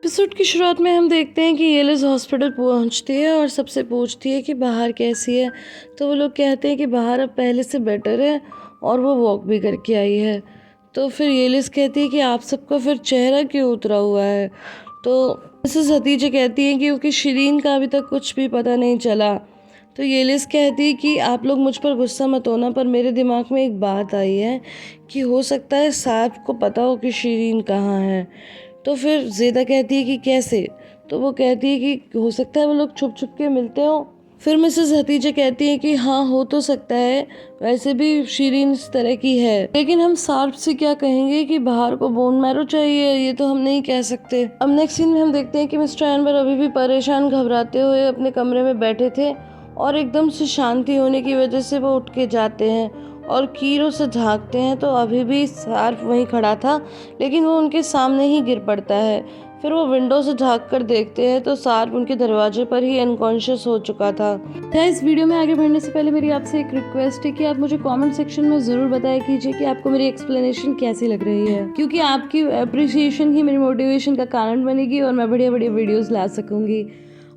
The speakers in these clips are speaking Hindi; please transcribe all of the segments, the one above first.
एपिसोड की शुरुआत में हम देखते हैं कि येलिस हॉस्पिटल पहुंचती है और सबसे पूछती है कि बाहर कैसी है। तो वो लोग कहते हैं कि बाहर अब पहले से बेटर है और वो वॉक भी करके आई है। तो फिर येलिस कहती है कि आप सबका फिर चेहरा क्यों उतरा हुआ है। तो मिसेस हतीजे कहती हैं कि क्योंकि शिरीन का अभी तक कुछ भी पता नहीं चला। तो येलिस कहती है कि आप लोग मुझ पर गुस्सा मत होना, पर मेरे दिमाग में एक बात आई है कि हो सकता है साहब को पता हो कि शिरीन कहाँ है। तो फिर ज़ेदा कहती है कि कैसे। तो वो कहती है कि हो सकता है वो लोग छुप छुप के मिलते हो। फिर मिसेस हतीजे कहती है कि हाँ हो तो सकता है, वैसे भी शिरीन इस तरह की है, लेकिन हम सार्प से क्या कहेंगे कि बाहर को बोन मैरो चाहिए, ये तो हम नहीं कह सकते। अब नेक्स्ट सीन में हम देखते हैं कि मिस्टर एनवर अभी भी परेशान घबराते हुए अपने कमरे में बैठे थे और एकदम से शांति होने की वजह से वो उठ के जाते हैं और कीरों से झांकते हैं। तो अभी भी सार्प वहीं खड़ा था, लेकिन वो उनके सामने ही गिर पड़ता है। फिर वो विंडो से झांक कर देखते हैं तो सार्प उनके दरवाजे पर ही अनकॉन्शियस हो चुका था। इस वीडियो में आगे बढ़ने से पहले मेरी आपसे एक रिक्वेस्ट है कि आप मुझे कमेंट सेक्शन में ज़रूर बताया कीजिए कि आपको मेरी एक्सप्लेनेशन कैसी लग रही है, क्योंकि आपकी अप्रिसिएशन ही मेरी मोटिवेशन का कारण बनेगी और मैं बढ़िया बढ़िया वीडियोज़ ला सकूँगी।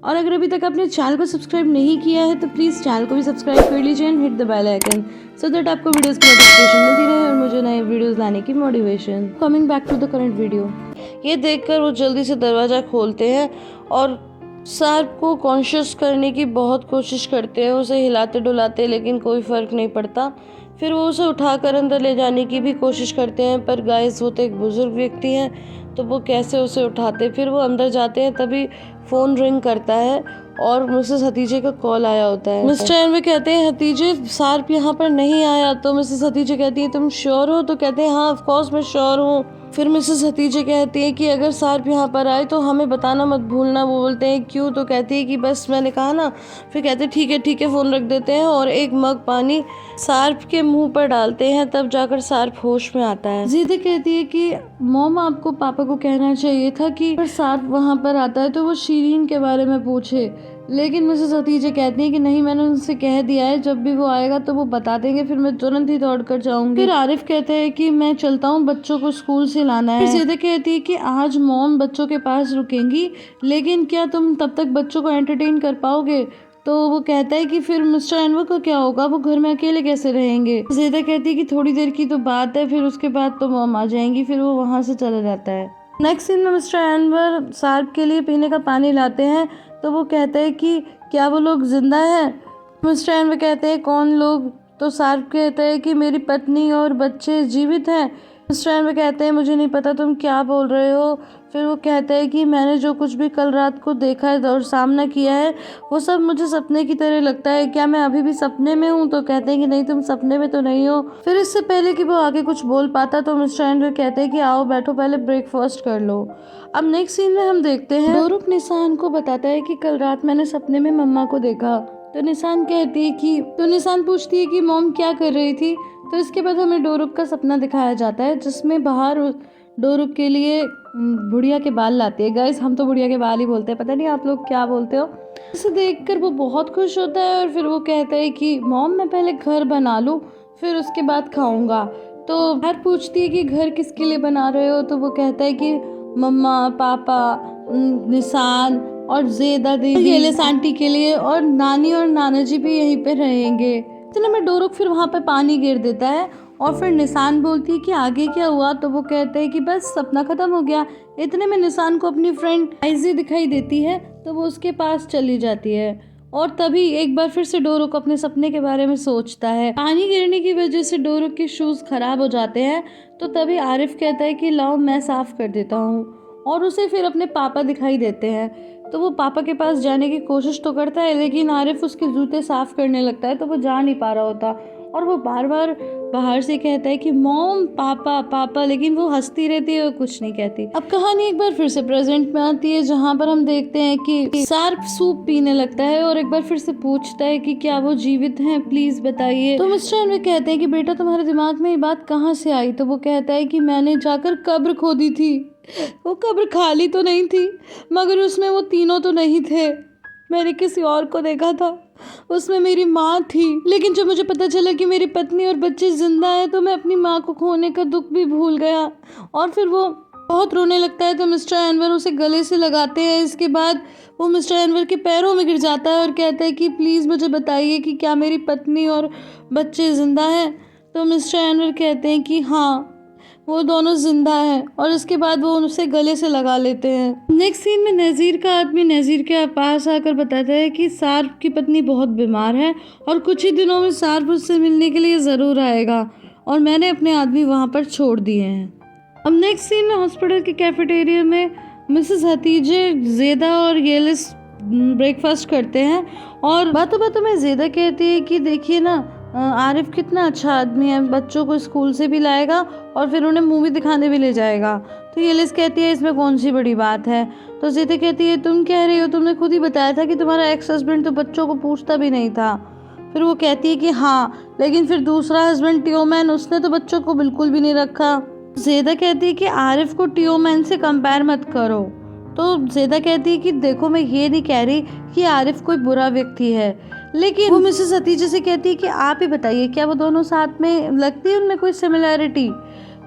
और अगर अभी तक आपने चैनल को सब्सक्राइब नहीं किया है तो प्लीज़ चैनल को भी सब्सक्राइब कर लीजिए and hit the bell icon so that आपको वीडियोस की नोटिफिकेशन मिलती रहे और मुझे नए वीडियोस लाने की motivation. Coming back to the current video, ये देखकर वो जल्दी से दरवाज़ा खोलते हैं और सार्प को कॉन्शियस करने की बहुत कोशिश करते हैं, उसे हिलाते डुलाते, लेकिन कोई फ़र्क नहीं पड़ता। फिर वो उसे उठाकर अंदर ले जाने की भी कोशिश करते हैं, पर गाइस वो तो एक बुजुर्ग व्यक्ति हैं तो वो कैसे उसे उठाते। फिर वो अंदर जाते हैं, तभी फ़ोन रिंग करता है और मिसेस हतीजे का कॉल आया होता है। मिस्टर एनवर कहते हैं हतीजे सार्प यहाँ पर नहीं आया। तो मिसेस हतीजे कहती है तुम श्योर हो। तो कहते हैं हाँ ऑफ कोर्स मैं श्योर हूँ। फिर मिसेस हतीजे कहती है कि अगर सार्प यहाँ पर आए तो हमें बताना मत भूलना। वो बोलते हैं क्यों। तो कहती है कि बस मैंने कहा ना। फिर कहते हैं ठीक है फ़ोन रख देते हैं और एक मग पानी सार्प के मुंह पर डालते हैं, तब जाकर सार्प होश में आता है। ज़ेदा कहती है कि मॉम आपको पापा को कहना चाहिए था कि अगर सार्प वहाँ पर आता है तो वो शिरीन के बारे में पूछे, लेकिन मिसेस हतीजे कहती हैं कि नहीं मैंने उनसे कह दिया है, जब भी वो आएगा तो वो बता देंगे, फिर मैं तुरंत ही दौड़ कर जाऊंगी। फिर आरिफ कहता है कि मैं चलता हूँ, बच्चों को स्कूल से लाना है। फिर ज़ेदा कहती है कि आज मॉम बच्चों के पास रुकेंगी, लेकिन क्या तुम तब तक बच्चों को एंटरटेन कर पाओगे। तो वो कहता है कि फिर मिस्टर एनवर का क्या होगा, वो घर में अकेले कैसे रहेंगे। ज़ेदा कहती है कि थोड़ी देर की तो बात है, फिर उसके बाद तो मॉम आ जाएंगी। फिर वो वहाँ से चला जाता है। नेक्स्ट सीन में मिस्टर एनवर सार्प के लिए पीने का पानी लाते हैं। तो वो कहता है कि क्या वो लोग जिंदा हैं। मिस्टर एनवर कहते हैं कौन लोग। तो सार्प कहता है कि मेरी पत्नी और बच्चे जीवित हैं। मिस्टर एनवर कहते हैं मुझे नहीं पता तुम क्या बोल रहे हो। फिर वो कहता है कि मैंने जो कुछ भी कल रात को देखा है और सामना किया है वो सब मुझे सपने की तरह लगता है, क्या मैं अभी भी सपने में हूँ। तो कहते हैं कि नहीं तुम सपने में तो नहीं हो। फिर इससे पहले कि वो आगे कुछ बोल पाता तो मिस्टर एनवर कहते हैं कि आओ बैठो, पहले ब्रेकफास्ट कर लो। अब नेक्स्ट सीन में हम देखते हैं डोरुक निसान को बताता है कि कल रात मैंने सपने में मम्मा को देखा। तो निसान पूछती है कि मॉम क्या कर रही थी। तो इसके बाद हमें डोरुक का सपना दिखाया जाता है जिसमें बाहर डोरुक के लिए बुढ़िया के बाल लाती है। गाइस हम तो बुढ़िया के बाल ही बोलते हैं, पता नहीं आप लोग क्या बोलते हो। इसे देखकर वो बहुत खुश होता है और फिर वो कहता है कि मॉम मैं पहले घर बना लूँ, फिर उसके बाद खाऊंगा। तो हर पूछती है कि घर किसके लिए बना रहे हो। तो वो कहता है कि मम्मा पापा निसान और ज़ेदा दीदी येलिस आंटी के लिए, और नानी और नाना जी भी यहीं पे रहेंगे। इतने में डोरुक फिर वहाँ पे पानी गिर देता है और फिर निसान बोलती है कि आगे क्या हुआ। तो वो कहते हैं कि बस सपना खत्म हो गया। इतने में निसान को अपनी फ्रेंड आइजी दिखाई देती है तो वो उसके पास चली जाती है और तभी एक बार फिर से डोरुक अपने सपने के बारे में सोचता है। पानी गिरने की वजह से डोरुक के शूज खराब हो जाते हैं। तो तभी आरिफ कहता है कि लाओ मैं साफ कर देता हूँ, और उसे फिर अपने पापा दिखाई देते हैं। तो वो पापा के पास जाने की कोशिश तो करता है, लेकिन आरिफ उसके जूते साफ करने लगता है तो वो जा नहीं पा रहा होता और वो बार बार बाहर से कहता है कि मॉम पापा पापा, लेकिन वो हंसती रहती है और कुछ नहीं कहती। अब कहानी एक बार फिर से प्रेजेंट में आती है जहाँ पर हम देखते हैं कि सार्प सूप पीने लगता है और एक बार फिर से पूछता है कि क्या वो जीवित हैं, प्लीज बताइए। तो मिस्टर एनवर कहते हैं कि बेटा तुम्हारे दिमाग में ये बात कहाँ से आई। तो वो कहता है कि मैंने जाकर कब्र खोदी थी। वो कब्र खाली तो नहीं थी, मगर उसमें वो तीनों तो नहीं थे, मैंने किसी और को देखा था। उसमें मेरी माँ थी, लेकिन जब मुझे पता चला कि मेरी पत्नी और बच्चे जिंदा हैं तो मैं अपनी माँ को खोने का दुख भी भूल गया। और फिर वो बहुत रोने लगता है तो मिस्टर अनवर उसे गले से लगाते हैं। इसके बाद वो मिस्टर अनवर के पैरों में गिर जाता है और कहता है कि प्लीज़ मुझे बताइए कि क्या मेरी पत्नी और बच्चे ज़िंदा हैं। तो मिस्टर अनवर कहते हैं कि हाँ, वो दोनों जिंदा हैं, और उसके बाद वो उनसे गले से लगा लेते हैं। नेक्स्ट सीन में नज़ीर का आदमी नज़ीर के पास आकर बताता है कि सार्फ की पत्नी बहुत बीमार है और कुछ ही दिनों में सार्फ उससे मिलने के लिए ज़रूर आएगा और मैंने अपने आदमी वहाँ पर छोड़ दिए हैं। अब नेक्स्ट सीन में हॉस्पिटल के कैफेटेरिया में मिसेस हतीजे, ज़ेदा और येलिस ब्रेकफास्ट करते हैं और बातों बातों में ज़ेदा कहती है कि देखिए ना, आरिफ कितना अच्छा आदमी है, बच्चों को स्कूल से भी लाएगा और फिर उन्हें मूवी दिखाने भी ले जाएगा। तो येलिस कहती है इसमें कौन सी बड़ी बात है। तो ज़ेदा कहती है तुम कह रही हो, तुमने खुद ही बताया था कि तुम्हारा एक्स हस्बैंड तो बच्चों को पूछता भी नहीं था। फिर वो कहती है कि हाँ, लेकिन फिर दूसरा हस्बैंड टियोमैन, उसने तो बच्चों को बिल्कुल भी नहीं रखा। ज़ेदा कहती है कि आरिफ को टियोमैन से कंपेयर मत करो। तो ज़ेदा कहती है कि देखो, मैं ये नहीं कह रही कि आरिफ कोई बुरा व्यक्ति है, लेकिन वो मिसेस हतीजे से कहती है कि आप ही बताइए क्या वो दोनों साथ में लगती है, उनमें कोई सिमिलैरिटी।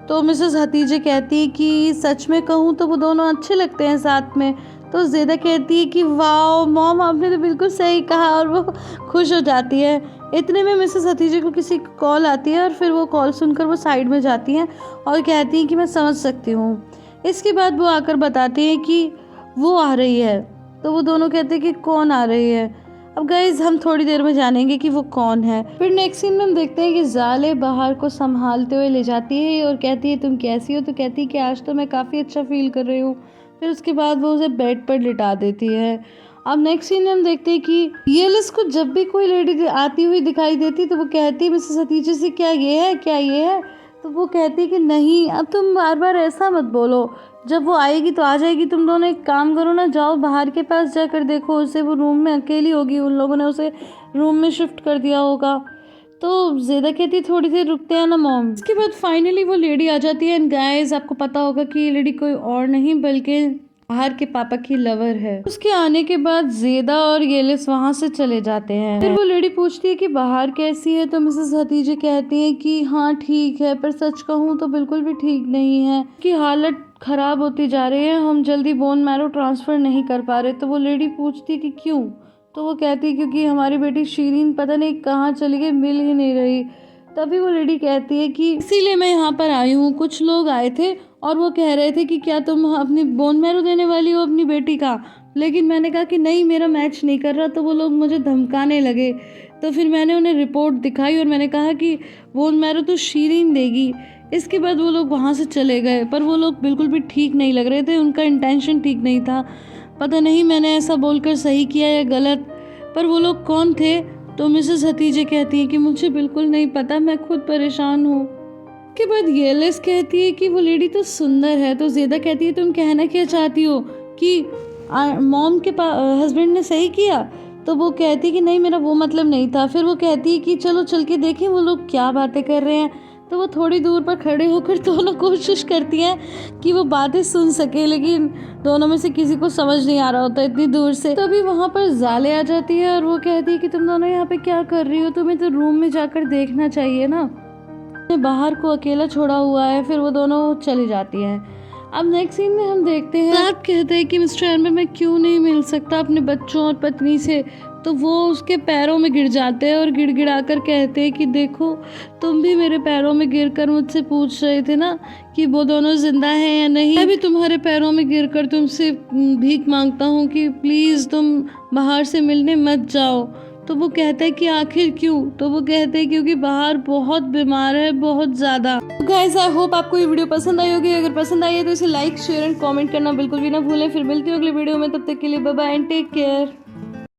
तो मिसेस हतीजे कहती है कि सच में कहूँ तो वो दोनों अच्छे लगते हैं साथ में। तो ज़ेदा कहती है कि वाओ मॉम, आपने तो बिल्कुल सही कहा, और वो खुश हो जाती है। इतने में मिसेस हतीजे को किसी की कॉल आती है और फिर वो कॉल सुनकर वो साइड में जाती हैं और कहती हैं कि मैं समझ सकती हूँ। इसके बाद वो आकर बताती हैं कि वो आ रही है। तो वो दोनों कहते हैं कि कौन आ रही है। अब गाइज हम थोड़ी देर में जानेंगे कि वो कौन है। फिर नेक्स्ट सीन में हम देखते हैं कि ज़ाले बाहर को संभालते हुए ले जाती है और कहती है तुम कैसी हो। तो कहती है कि आज तो मैं काफ़ी अच्छा फील कर रही हूँ। फिर उसके बाद वो उसे बेड पर लिटा देती है। अब नेक्स्ट सीन में हम देखते हैं कि येलिस को जब भी कोई लेडी आती हुई दिखाई देती तो वो कहती है मिसेस हतीजे से क्या ये है, क्या ये है। तो वो कहती है कि नहीं, अब तुम बार बार ऐसा मत बोलो, जब वो आएगी तो आ जाएगी। तुम दोनों एक काम करो ना, जाओ बाहर के पास जाकर देखो उसे, वो रूम में अकेली होगी, उन लोगों ने उसे रूम में शिफ्ट कर दिया होगा। तो ज़ेदा कहती है थोड़ी देर रुकते हैं ना मॉम। इसके बाद फाइनली वो लेडी आ जाती है। एंड गाइस, आपको पता होगा कि ये लेडी कोई और नहीं बल्कि बाहर के पापा की लवर है। उसके आने के बाद ज़ेदा और येलिस वहाँ से चले जाते हैं। फिर वो लेडी पूछती है कि बाहर कैसी है। तो मिसेस हतीजे कहती है कि हाँ ठीक है, पर सच कहूँ तो बिल्कुल भी ठीक नहीं है, कि हालत खराब होती जा रही है, हम जल्दी बोन मैरो ट्रांसफ़र नहीं कर पा रहे। तो वो लेडी पूछती है कि क्यों। तो वो कहती है क्योंकि हमारी बेटी शीरीन पता नहीं कहाँ चली गई, मिल ही नहीं रही। तभी वो लेडी कहती है कि इसीलिए मैं यहाँ पर आई हूँ। कुछ लोग आए थे और वो कह रहे थे कि क्या तुम अपनी बोन मैरो देने वाली हो अपनी बेटी का। लेकिन मैंने कहा कि नहीं, मेरा मैच नहीं कर रहा। तो वो लोग मुझे धमकाने लगे। तो फिर मैंने उन्हें रिपोर्ट दिखाई और मैंने कहा कि बोन मैरो तो शीरीन देगी। इसके बाद वो लोग वहाँ से चले गए, पर वो लोग बिल्कुल भी ठीक नहीं लग रहे थे, उनका इंटेंशन ठीक नहीं था। पता नहीं मैंने ऐसा बोलकर सही किया या गलत, पर वो लोग कौन थे। तो मिसेस हतीजे कहती है कि मुझे बिल्कुल नहीं पता, मैं खुद परेशान हूँ। के बाद येलिस कहती है कि वो लेडी तो सुंदर है। तो ज़ेदा कहती है तुम कहना क्या चाहती हो कि मॉम के हस्बैंड ने सही किया। तो वो कहती है कि नहीं, मेरा वो मतलब नहीं था। फिर वो कहती है कि चलो चल के देखें वो लोग क्या बातें कर रहे हैं। तो वो थोड़ी दूर पर खड़े होकर दोनों कोशिश करती हैं कि वो बातें सुन सके, लेकिन दोनों में से किसी को समझ नहीं आ रहा होता इतनी दूर से। तभी वहाँ पर ज़ाले आ जाती है और वो कहती है कि तुम दोनों यहाँ पे क्या कर रही हो, तुम्हें तो रूम में जाकर देखना चाहिए ना, बाहर को अकेला छोड़ा हुआ है। फिर वो दोनों चली जाती हैं। अब नेक्स्ट सीन में हम देखते हैं आप कहते हैं कि मिस्टर अनवर मैं क्यों नहीं मिल सकता अपने बच्चों और पत्नी से। तो वो उसके पैरों में गिर जाते हैं और गिड़गिड़ा कर कहते हैं कि देखो, तुम भी मेरे पैरों में गिरकर मुझसे पूछ रहे थे ना कि वो दोनों जिंदा हैं या नहीं। मैं भी तुम्हारे पैरों में गिरकर तुमसे भीख मांगता हूँ कि प्लीज़ तुम बाहर से मिलने मत जाओ। तो वो कहता है कि आखिर क्यों। तो वो कहते हैं क्योंकि बाहर बहुत बीमार है, बहुत ज़्यादा। गाइस, आई होप आपको ये वीडियो पसंद आई होगी। अगर पसंद आई है तो इसे लाइक, शेयर एंड कमेंट करना बिल्कुल भी ना भूलें। फिर मिलती हूँ अगले वीडियो में, तब तक के लिए bye bye and take care.